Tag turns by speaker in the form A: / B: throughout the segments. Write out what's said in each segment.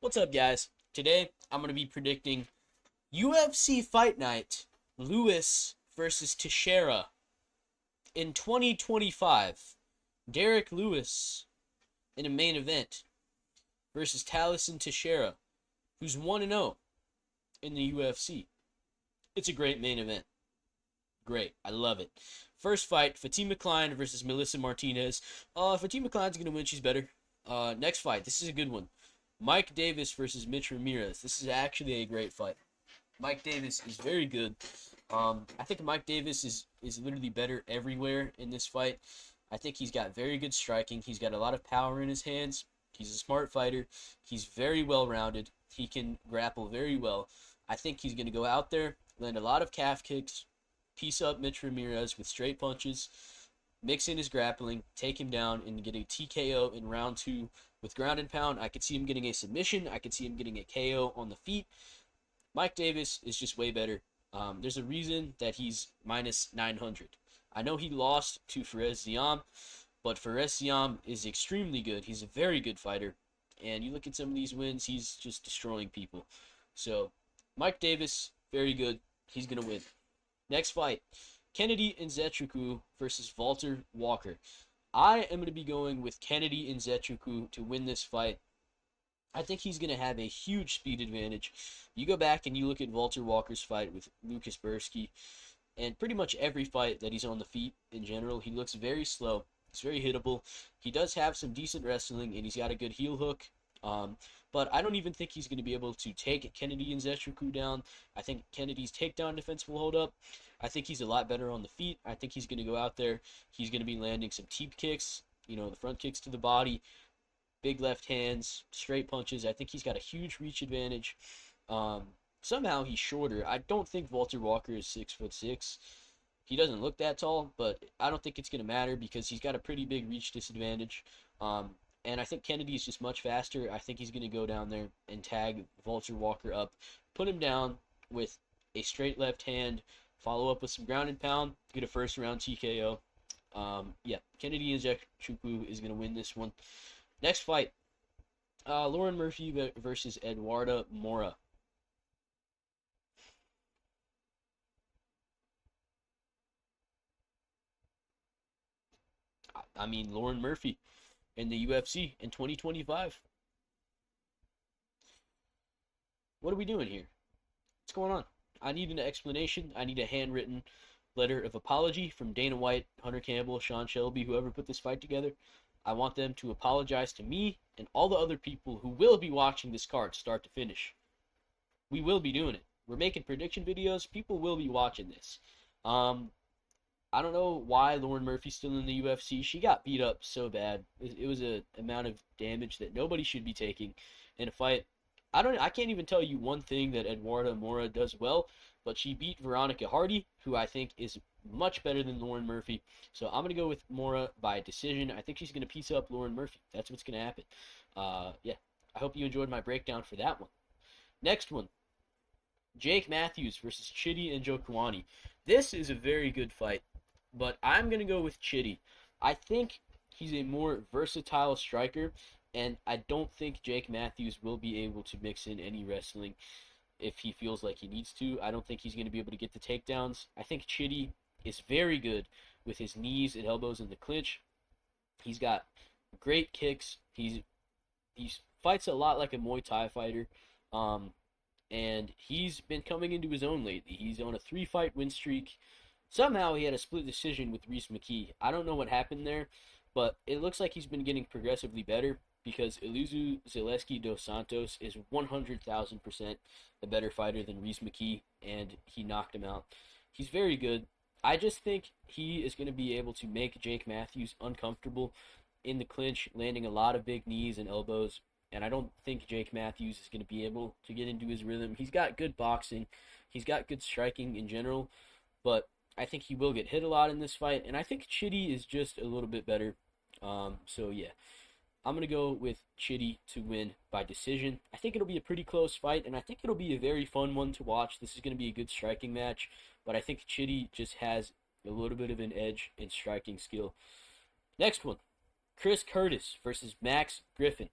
A: What's up, guys? Today, I'm going to be predicting UFC Fight Night, Lewis versus Teixeira. In 2025, Derek Lewis in a main event versus Talison Teixeira, who's 1-0 in the UFC. It's a great main event. Great. I love it. First fight, Fatima Klein versus Melissa Martinez. Fatima Klein's going to win. She's better. Next fight, this is a good one. Mike Davis versus Mitch Ramirez. This is actually a great fight. Mike Davis is very good. I think Mike Davis is literally better everywhere in this fight. I think he's got very good striking. He's got a lot of power in his hands. He's a smart fighter. He's very well rounded. He can grapple very well. I think he's going to go out there, land a lot of calf kicks, piece up Mitch Ramirez with straight punches, mix in his grappling, take him down, and get a TKO in round 2 with ground and pound. I could see him getting a submission. I could see him getting a KO on the feet. Mike Davis is just way better. There's a reason that he's minus 900. I know he lost to Fares Ziam, but Fares Ziam is extremely good. He's a very good fighter. And you look at some of these wins, he's just destroying people. So, Mike Davis, very good. He's going to win. Next fight, Kennedy Nzechukwu versus Walter Walker. I am going to be going with Kennedy Nzechukwu to win this fight. I think he's going to have a huge speed advantage. You go back and you look at Walter Walker's fight with Lucas Bursky, and pretty much every fight that he's on the feet in general, he looks very slow. He's very hittable. He does have some decent wrestling, and he's got a good heel hook. But I don't even think he's going to be able to take Kennedy Nzechukwu down. I think Kennedy's takedown defense will hold up. I think he's a lot better on the feet. I think he's going to go out there. He's going to be landing some teep kicks, the front kicks to the body, big left hands, straight punches. I think he's got a huge reach advantage. Somehow he's shorter. I don't think Walter Walker is 6'6". He doesn't look that tall, but I don't think it's going to matter because he's got a pretty big reach disadvantage. And I think Kennedy is just much faster. I think he's going to go down there and tag Walter Walker up, put him down with a straight left hand, follow up with some ground and pound, get a first round TKO. Kennedy Nzechukwu is going to win this one. Next fight, Lauren Murphy versus Eduarda Mora. I mean, Lauren Murphy in the UFC in 2025. What are we doing here? What's going on? I need an explanation. I need a handwritten letter of apology from Dana White, Hunter Campbell, Sean Shelby, whoever put this fight together. I want them to apologize to me and all the other people who will be watching this card start to finish. We will be doing it. We're making prediction videos. People will be watching this. I don't know why Lauren Murphy's still in the UFC. She got beat up so bad. It was an amount of damage that nobody should be taking in a fight. I can't even tell you one thing that Eduarda Mora does well, but she beat Veronica Hardy, who I think is much better than Lauren Murphy. So I'm going to go with Mora by decision. I think she's going to piece up Lauren Murphy. That's what's going to happen. I hope you enjoyed my breakdown for that one. Next one, Jake Matthews versus Chidi Njokuani. This is a very good fight, but I'm going to go with Chidi. I think he's a more versatile striker, and I don't think Jake Matthews will be able to mix in any wrestling if he feels like he needs to. I don't think he's going to be able to get the takedowns. I think Chidi is very good with his knees and elbows in the clinch. He's got great kicks. He fights a lot like a Muay Thai fighter. And he's been coming into his own lately. He's on a 3-fight win streak. Somehow he had a split decision with Reese McKee. I don't know what happened there, but it looks like he's been getting progressively better because Eluzu Zaleski dos Santos is 100,000% a better fighter than Reese McKee, and he knocked him out. He's very good. I just think he is going to be able to make Jake Matthews uncomfortable in the clinch, landing a lot of big knees and elbows. And I don't think Jake Matthews is going to be able to get into his rhythm. He's got good boxing. He's got good striking in general. But I think he will get hit a lot in this fight. And I think Chidi is just a little bit better. I'm going to go with Chidi to win by decision. I think it'll be a pretty close fight. And I think it'll be a very fun one to watch. This is going to be a good striking match. But I think Chidi just has a little bit of an edge in striking skill. Next one, Chris Curtis versus Max Griffin.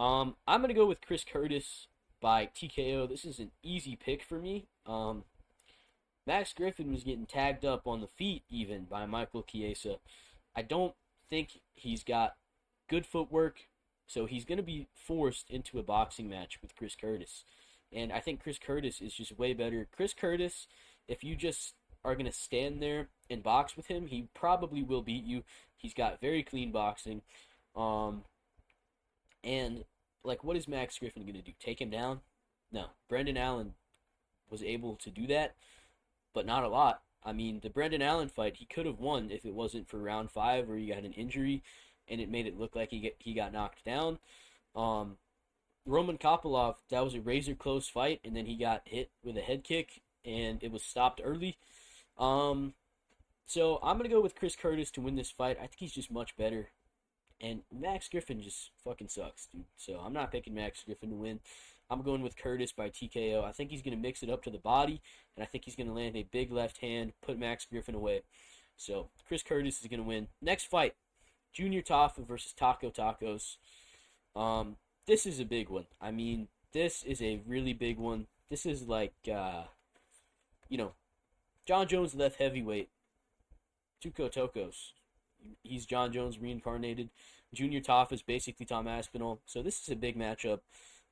A: I'm gonna go with Chris Curtis by TKO. This is an easy pick for me. Max Griffin was getting tagged up on the feet even by Michael Chiesa. I don't think he's got good footwork, so he's going to be forced into a boxing match with Chris Curtis. And I think Chris Curtis is just way better. Chris Curtis, if you just are going to stand there and box with him, he probably will beat you. He's got very clean boxing. Um, and, like, what is Max Griffin going to do? Take him down? No. Brendan Allen was able to do that, but not a lot. I mean, the Brendan Allen fight, he could have won if it wasn't for round 5 where he got an injury and it made it look like he got knocked down. Um, Roman Kopylov, that was a razor close fight, and then he got hit with a head kick and it was stopped early. Um, so I'm gonna go with Chris Curtis to win this fight. I think he's just much better. And Max Griffin just fucking sucks, dude. So I'm not picking Max Griffin to win. I'm going with Curtis by TKO. I think he's going to mix it up to the body, and I think he's going to land a big left hand, put Max Griffin away. So Chris Curtis is going to win. Next fight, Junior Tafa versus Taco Tacos. This is a big one. I mean, this is a really big one. This is like, John Jones left heavyweight. Tuco Tocos. He's John Jones reincarnated. Junior Tafa is basically Tom Aspinall. So this is a big matchup.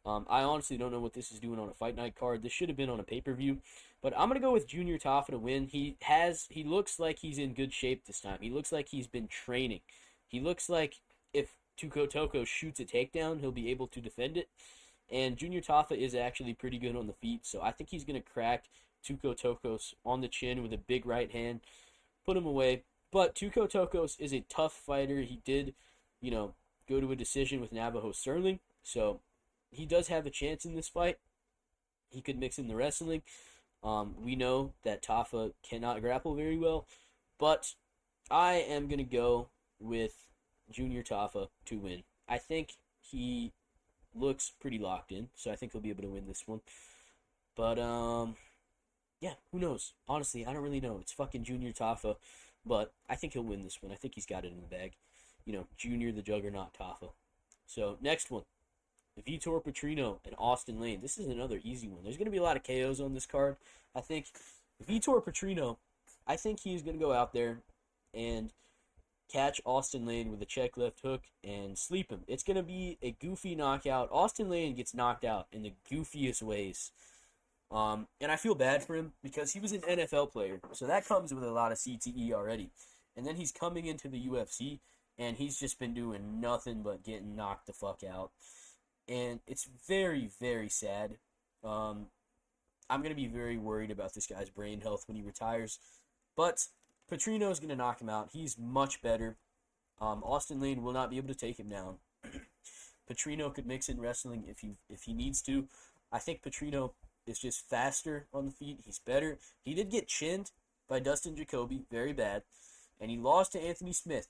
A: I honestly don't know what this is doing on a fight night card. This should have been on a pay-per-view. But I'm going to go with Junior Tafa to win. He looks like he's in good shape this time. He looks like he's been training. He looks like if Tuco Toko shoots a takedown, he'll be able to defend it. And Junior Tafa is actually pretty good on the feet. So I think he's going to crack Tuco Tokos on the chin with a big right hand. Put him away. But Tuco Tokos is a tough fighter. He did, go to a decision with Navajo Sterling. So he does have a chance in this fight. He could mix in the wrestling. We know that Tafa cannot grapple very well. But I am going to go with Junior Tafa to win. I think he looks pretty locked in. So I think he'll be able to win this one. But, yeah, who knows? Honestly, I don't really know. It's fucking Junior Tafa. But I think he'll win this one. I think he's got it in the bag. Junior the Juggernaut Tafa. So, next one. Vitor Petrino and Austin Lane. This is another easy one. There's going to be a lot of KOs on this card. I think Vitor Petrino, I think he's going to go out there and catch Austin Lane with a check left hook and sleep him. It's going to be a goofy knockout. Austin Lane gets knocked out in the goofiest ways. And I feel bad for him because he was an NFL player. So that comes with a lot of CTE already. And then he's coming into the UFC and he's just been doing nothing but getting knocked the fuck out. And it's very, very sad. I'm going to be very worried about this guy's brain health when he retires. But Petrino is going to knock him out. He's much better. Austin Lane will not be able to take him down. Petrino could mix in wrestling if he needs to. I think Petrino is just faster on the feet. He's better. He did get chinned by Dustin Jacoby very bad. And he lost to Anthony Smith.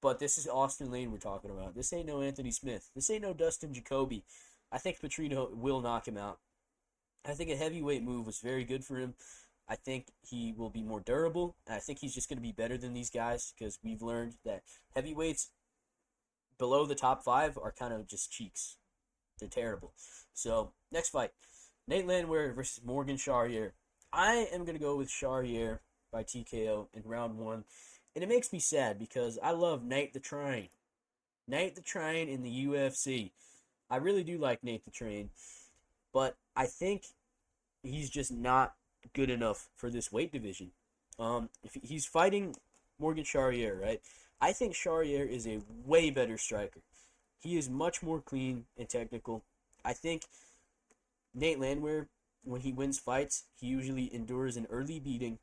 A: But this is Austin Lane we're talking about. This ain't no Anthony Smith. This ain't no Dustin Jacoby. I think Petrino will knock him out. I think a heavyweight move was very good for him. I think he will be more durable. And I think he's just going to be better than these guys because we've learned that heavyweights below the top 5 are kind of just cheeks. They're terrible. So, next fight. Nate Landwehr versus Morgan Charrier. I am going to go with Charrier by TKO in round 1. And it makes me sad because I love Nate the Train. Nate the Train in the UFC. I really do like Nate the Train. But I think he's just not good enough for this weight division. If he's fighting Morgan Charrier, right? I think Charrier is a way better striker. He is much more clean and technical. I think Nate Landwehr, when he wins fights, he usually endures an early beating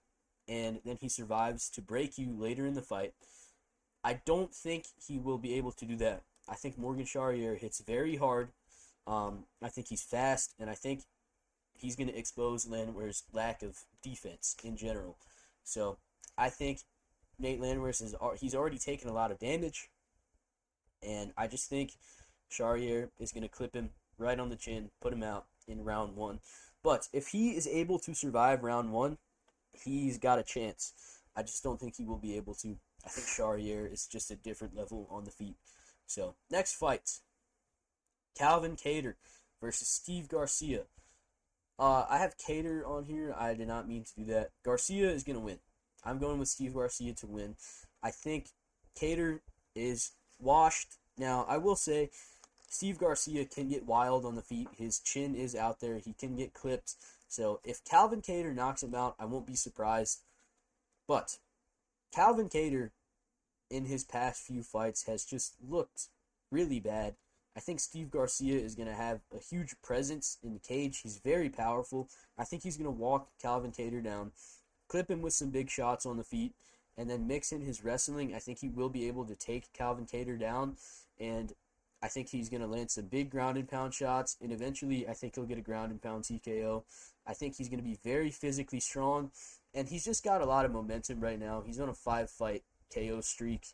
A: and then he survives to break you later in the fight. I don't think he will be able to do that. I think Morgan Charrier hits very hard. I think he's fast, and I think he's going to expose Landwehr's lack of defense in general. So I think Nate Landwehr he's already taken a lot of damage, and I just think Charrier is going to clip him right on the chin, put him out in round 1. But if he is able to survive round 1, he's got a chance. I just don't think he will be able to. I think Charrier is just a different level on the feet. So, next fight. Calvin Kattar versus Steve Garcia. I have Kattar on here. I did not mean to do that. Garcia is going to win. I'm going with Steve Garcia to win. I think Kattar is washed. Now, I will say Steve Garcia can get wild on the feet. His chin is out there. He can get clipped. So if Calvin Kattar knocks him out, I won't be surprised. But Calvin Kattar, in his past few fights, has just looked really bad. I think Steve Garcia is going to have a huge presence in the cage. He's very powerful. I think he's going to walk Calvin Kattar down, clip him with some big shots on the feet, and then mix in his wrestling. I think he will be able to take Calvin Kattar down, and I think he's going to land some big ground and pound shots, and eventually I think he'll get a ground and pound TKO. I think he's going to be very physically strong, and he's just got a lot of momentum right now. He's on a 5-fight KO streak.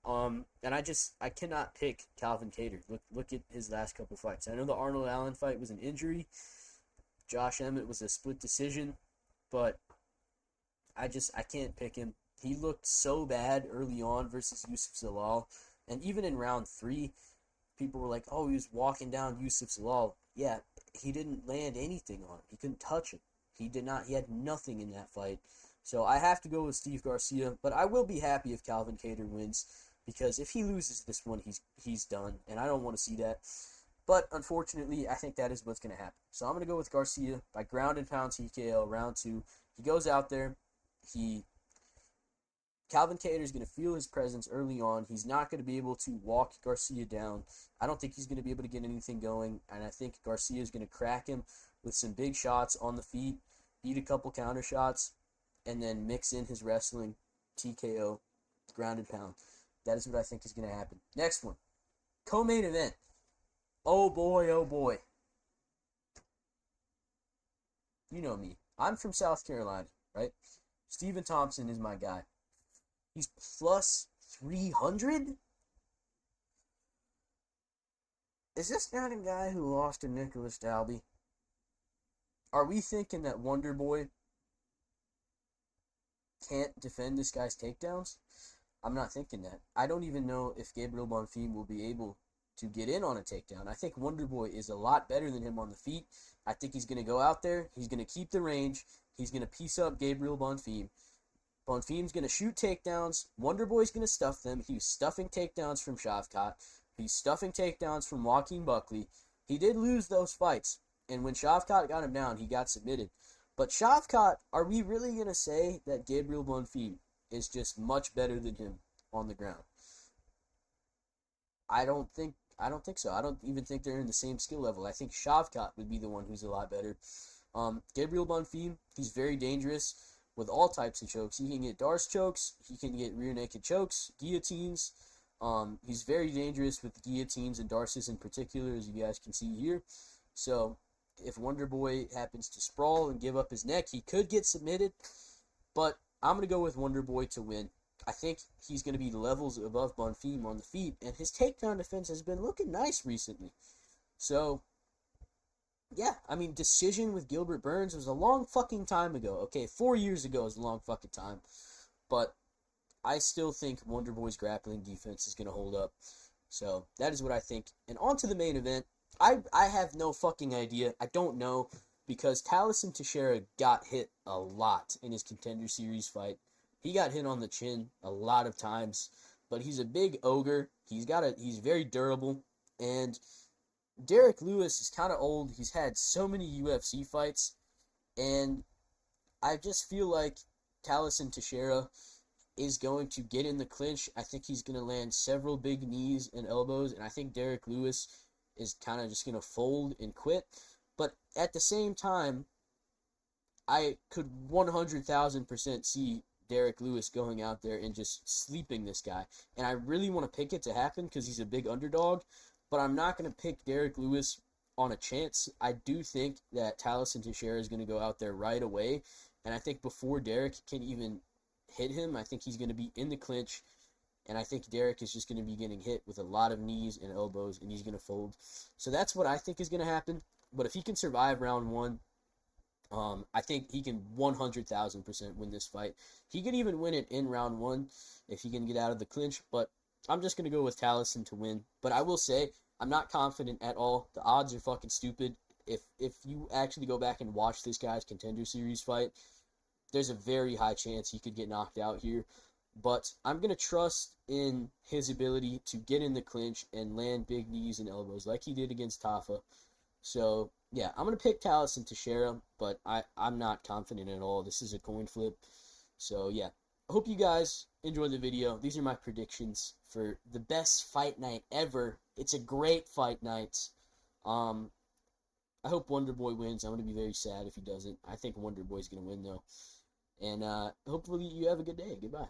A: And I cannot pick Calvin Kattar. Look at his last couple fights. I know the Arnold Allen fight was an injury. Josh Emmett was a split decision, but I can't pick him. He looked so bad early on versus Yusuf Zalal, and even in round 3, people were like, "Oh, he was walking down Yusuf Zalal." Yeah, he didn't land anything on him. He couldn't touch him. He did not. He had nothing in that fight. So I have to go with Steve Garcia, but I will be happy if Calvin Kattar wins, because if he loses this one, he's done, and I don't want to see that. But unfortunately, I think that is what's going to happen. So I'm going to go with Garcia by ground and pound TKO round 2. He goes out there. Calvin Kattar is going to feel his presence early on. He's not going to be able to walk Garcia down. I don't think he's going to be able to get anything going, and I think Garcia is going to crack him with some big shots on the feet, beat a couple counter shots, and then mix in his wrestling, TKO, ground and pound. That is what I think is going to happen. Next one, co-main event. Oh boy, oh boy. You know me. I'm from South Carolina, right? Stephen Thompson is my guy. He's plus 300? Is this not a guy who lost to Nicholas Dalby? Are we thinking that Wonder Boy can't defend this guy's takedowns? I'm not thinking that. I don't even know if Gabriel Bonfim will be able to get in on a takedown. I think Wonder Boy is a lot better than him on the feet. I think he's going to go out there. He's going to keep the range. He's going to piece up Gabriel Bonfim. Bonfim's going to shoot takedowns. Wonder Boy's going to stuff them. He's stuffing takedowns from Shavkat. He's stuffing takedowns from Joaquin Buckley. He did lose those fights, and when Shavkat got him down, he got submitted. But Shavkat, are we really going to say that Gabriel Bonfim is just much better than him on the ground? I don't think so. I don't even think they're in the same skill level. I think Shavkat would be the one who's a lot better. Gabriel Bonfim, he's very dangerous with all types of chokes. He can get Darce chokes. He can get rear naked chokes, guillotines. He's very dangerous with guillotines and Darces in particular, as you guys can see here. So if Wonder Boy happens to sprawl and give up his neck, he could get submitted. But I'm going to go with Wonder Boy to win. I think he's going to be levels above Bonfim on the feet, and his takedown defense has been looking nice recently. So, yeah, I mean, decision with Gilbert Burns was a long fucking time ago. Okay, 4 years ago is a long fucking time. But I still think Wonder Boy's grappling defense is going to hold up. So, that is what I think. And on to the main event. I have no fucking idea. I don't know, because Taliesin Teixeira got hit a lot in his Contender Series fight. He got hit on the chin a lot of times, but he's a big ogre. He's very durable, and Derek Lewis is kind of old. He's had so many UFC fights, and I just feel like Taliesin Teixeira is going to get in the clinch. I think he's going to land several big knees and elbows, and I think Derek Lewis is kind of just going to fold and quit. But at the same time, I could 100,000% see Derek Lewis going out there and just sleeping this guy. And I really want to pick it to happen because he's a big underdog, but I'm not going to pick Derek Lewis on a chance. I do think that Taliesin Teixeira is going to go out there right away, and I think before Derek can even hit him, I think he's going to be in the clinch, and I think Derek is just going to be getting hit with a lot of knees and elbows, and he's going to fold. So that's what I think is going to happen. But if he can survive round 1, I think he can 100,000% win this fight. He could even win it in round 1 if he can get out of the clinch, but I'm just going to go with Taliesin to win. But I will say, I'm not confident at all. The odds are fucking stupid. If you actually go back and watch this guy's Contender Series fight, there's a very high chance he could get knocked out here. But I'm going to trust in his ability to get in the clinch and land big knees and elbows like he did against Tafa. So, yeah, I'm going to pick Tallis and Teixeira, but I'm not confident at all. This is a coin flip. So, yeah, I hope you guys enjoyed the video. These are my predictions for the best fight night ever. It's a great fight night. I hope Wonder Boy wins. I'm going to be very sad if he doesn't. I think Wonder Boy's going to win, though. And hopefully you have a good day. Goodbye.